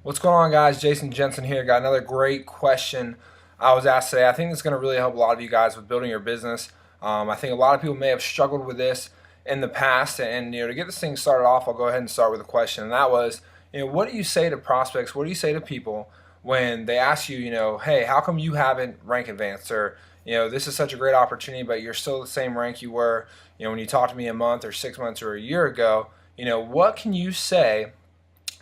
What's going on, guys? Jensen here. Got another great question I was asked today. I think it's going to really help a lot of you guys with building your business. I think a lot of people may have struggled with this in the past, and to get this thing started off, I'll go ahead and start with a question, and that was, what do you say to prospects? What do you say to people when they ask you, hey, how come you haven't rank advanced, or this is such a great opportunity, but you're still the same rank you were, when you talked to me a month or 6 months or a year ago? What can you say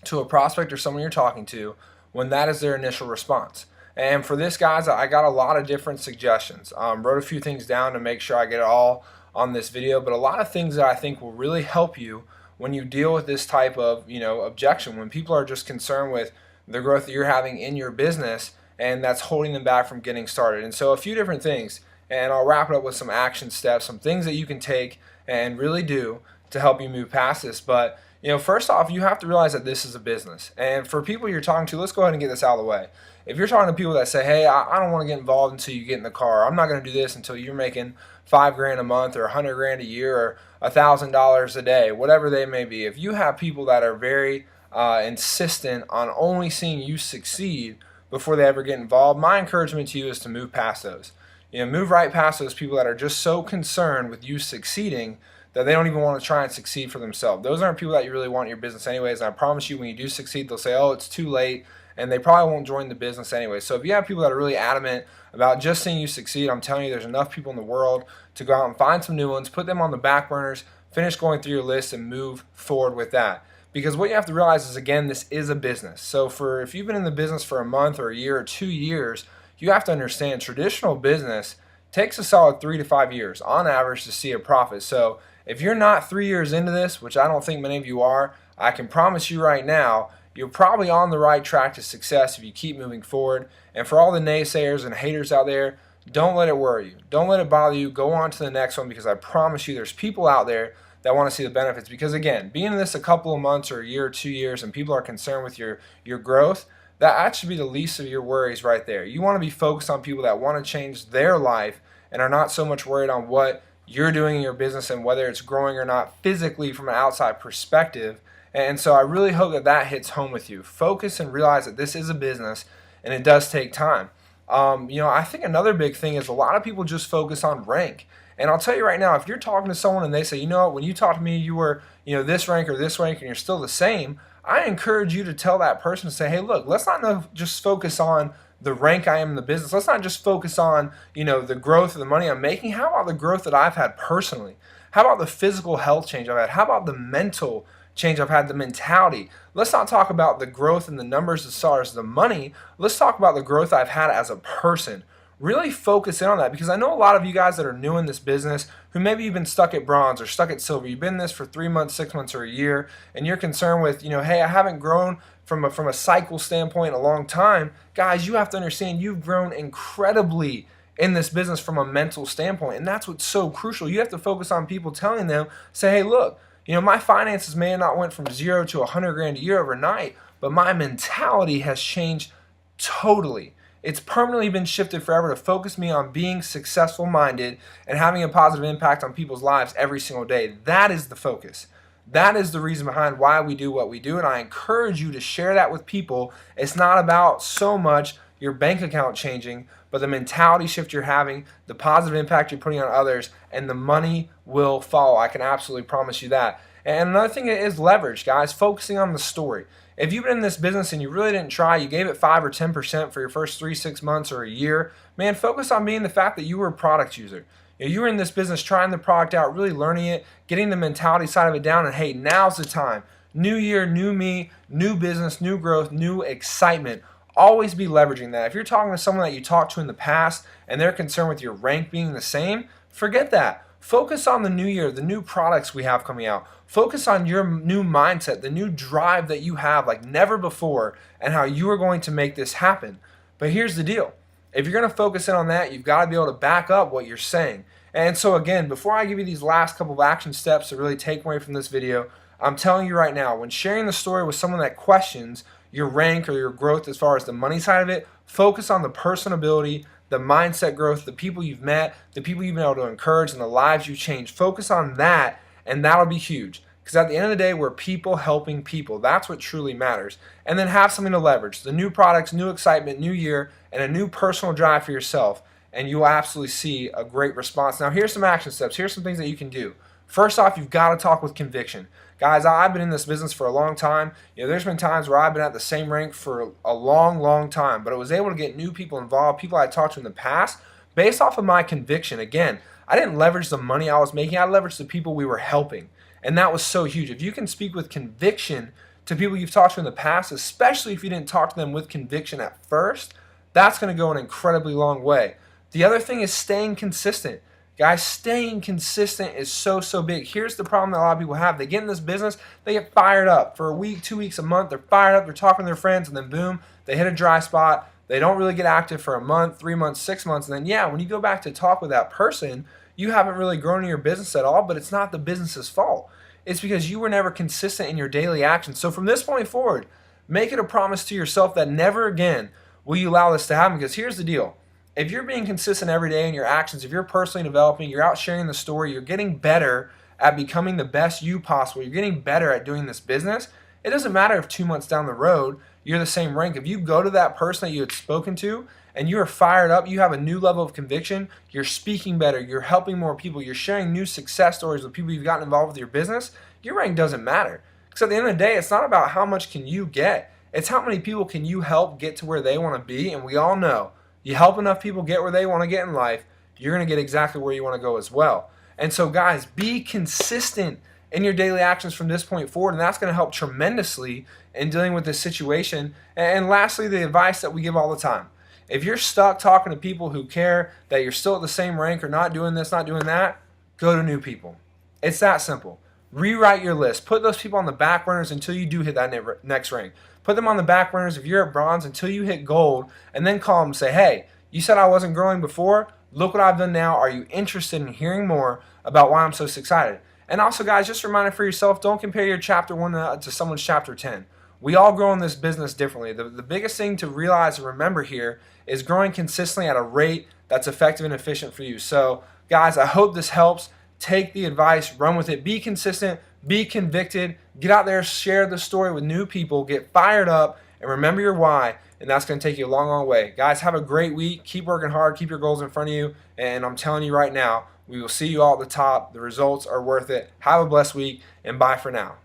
to a prospect or someone you're talking to when that is their initial response? And for this, guys, I got a lot of different suggestions. Wrote a few things down to make sure I get it all on this video, but a lot of things that I think will really help you when you deal with this type of objection, when people are just concerned with the growth that you're having in your business and that's holding them back from getting started. And so a few different things, and I'll wrap it up with some action steps, some things that you can take and really do to help you move past this. But first off, you have to realize that this is a business. And for people you're talking to, let's go ahead and get this out of the way. If you're talking to people that say, hey, I don't want to get involved until you get in the car, I'm not going to do this until you're making $5,000 a month or $100,000 a year or $1,000 a day, whatever they may be. If you have people that are very insistent on only seeing you succeed before they ever get involved, my encouragement to you is to move past those. Move right past those people that are just so concerned with you succeeding that they don't even want to try and succeed for themselves. Those aren't people that you really want in your business anyways, and I promise you when you do succeed, they'll say, oh, it's too late, and they probably won't join the business anyway. So if you have people that are really adamant about just seeing you succeed, I'm telling you there's enough people in the world to go out and find some new ones, put them on the back burners, finish going through your list, and move forward with that. Because what you have to realize is, again, this is a business. So if you've been in the business for a month or a year or 2 years, you have to understand traditional business takes a solid 3 to 5 years on average to see a profit. So if you're not 3 years into this, which I don't think many of you are, I can promise you right now, you're probably on the right track to success if you keep moving forward. And for all the naysayers and haters out there, don't let it worry you. Don't let it bother you. Go on to the next one, because I promise you there's people out there that want to see the benefits. Because again, being in this a couple of months or a year or 2 years and people are concerned with your growth, that should be the least of your worries right there. You want to be focused on people that want to change their life and are not so much worried on what you're doing in your business and whether it's growing or not physically from an outside perspective. And so I really hope that hits home with you. Focus and realize that this is a business and it does take time. I think another big thing is a lot of people just focus on rank. And I'll tell you right now, if you're talking to someone and they say, when you talked to me, you were, this rank or this rank and you're still the same, I encourage you to tell that person to say, hey, look, let's not just focus on the rank I am in the business. Let's not just focus on, the growth of the money I'm making. How about the growth that I've had personally? How about the physical health change I've had? How about the mental change I've had, the mentality? Let's not talk about the growth and the numbers as far as the money. Let's talk about the growth I've had as a person. Really focus in on that, because I know a lot of you guys that are new in this business who maybe you've been stuck at bronze or stuck at silver. You've been in this for 3 months, 6 months, or a year, and you're concerned with, hey, I haven't grown from a cycle standpoint in a long time. Guys, you have to understand you've grown incredibly in this business from a mental standpoint, and that's what's so crucial. You have to focus on people telling them, say, hey, look, my finances may have not went from 0 to $100,000 a year overnight, but my mentality has changed totally. It's permanently been shifted forever to focus me on being successful minded and having a positive impact on people's lives every single day. That is the focus. That is the reason behind why we do what we do, and I encourage you to share that with people. It's not about so much your bank account changing, but the mentality shift you're having, the positive impact you're putting on others, and the money will follow. I can absolutely promise you that. And another thing is leverage, guys, focusing on the story. If you've been in this business and you really didn't try, you gave it 5 or 10% for your first 3, 6 months or a year, man, focus on being the fact that you were a product user. You were in this business trying the product out, really learning it, getting the mentality side of it down, and hey, now's the time. New year, new me, new business, new growth, new excitement. Always be leveraging that. If you're talking to someone that you talked to in the past and they're concerned with your rank being the same, forget that. Focus on the new year, the new products we have coming out. Focus on your new mindset, the new drive that you have like never before, and how you are going to make this happen. But here's the deal. If you're going to focus in on that, you've got to be able to back up what you're saying. And so again, before I give you these last couple of action steps to really take away from this video, I'm telling you right now, when sharing the story with someone that questions your rank or your growth as far as the money side of it, focus on the personability, the mindset growth, the people you've met, the people you've been able to encourage, and the lives you changed. Focus on that, and that'll be huge. Because at the end of the day, we're people helping people. That's what truly matters. And then have something to leverage. The new products, new excitement, new year, and a new personal drive for yourself. And you will absolutely see a great response. Now, here's some action steps. Here's some things that you can do. First off, you've got to talk with conviction. Guys, I've been in this business for a long time. There's been times where I've been at the same rank for a long, long time, but I was able to get new people involved, people I talked to in the past, based off of my conviction. Again, I didn't leverage the money I was making. I leveraged the people we were helping. And that was so huge. If you can speak with conviction to people you've talked to in the past, especially if you didn't talk to them with conviction at first, that's going to go an incredibly long way. The other thing is staying consistent. Guys, staying consistent is so, so big. Here's the problem that a lot of people have. They get in this business, they get fired up for a week, 2 weeks, a month. They're fired up, they're talking to their friends, and then boom, they hit a dry spot. They don't really get active for a month, 3 months, 6 months. And then, yeah, when you go back to talk with that person, you haven't really grown in your business at all, but it's not the business's fault. It's because you were never consistent in your daily actions. So from this point forward, make it a promise to yourself that never again will you allow this to happen. Because here's the deal. If you're being consistent every day in your actions, if you're personally developing, you're out sharing the story, you're getting better at becoming the best you possible, you're getting better at doing this business, it doesn't matter if 2 months down the road, you're the same rank. If you go to that person that you had spoken to and you are fired up, you have a new level of conviction, you're speaking better, you're helping more people, you're sharing new success stories with people you've gotten involved with your business, your rank doesn't matter. Because at the end of the day, it's not about how much can you get, it's how many people can you help get to where they want to be. And we all know, you help enough people get where they want to get in life, you're going to get exactly where you want to go as well. And so guys, be consistent in your daily actions from this point forward, and that's going to help tremendously in dealing with this situation. And lastly, the advice that we give all the time. If you're stuck talking to people who care that you're still at the same rank or not doing this, not doing that, go to new people. It's that simple. Rewrite your list. Put those people on the back burners until you do hit that next rank. Put them on the back burners if you're at bronze until you hit gold, and then call them and say, hey, you said I wasn't growing before. Look what I've done now. Are you interested in hearing more about why I'm so excited? And also, guys, just a reminder for yourself, don't compare your chapter 1 to someone's chapter 10. We all grow in this business differently. The biggest thing to realize and remember here is growing consistently at a rate that's effective and efficient for you. So, guys, I hope this helps. Take the advice, run with it, be consistent, be convicted, get out there, share the story with new people, get fired up, and remember your why, and that's going to take you a long, long way. Guys, have a great week. Keep working hard. Keep your goals in front of you, and I'm telling you right now, we will see you all at the top. The results are worth it. Have a blessed week, and bye for now.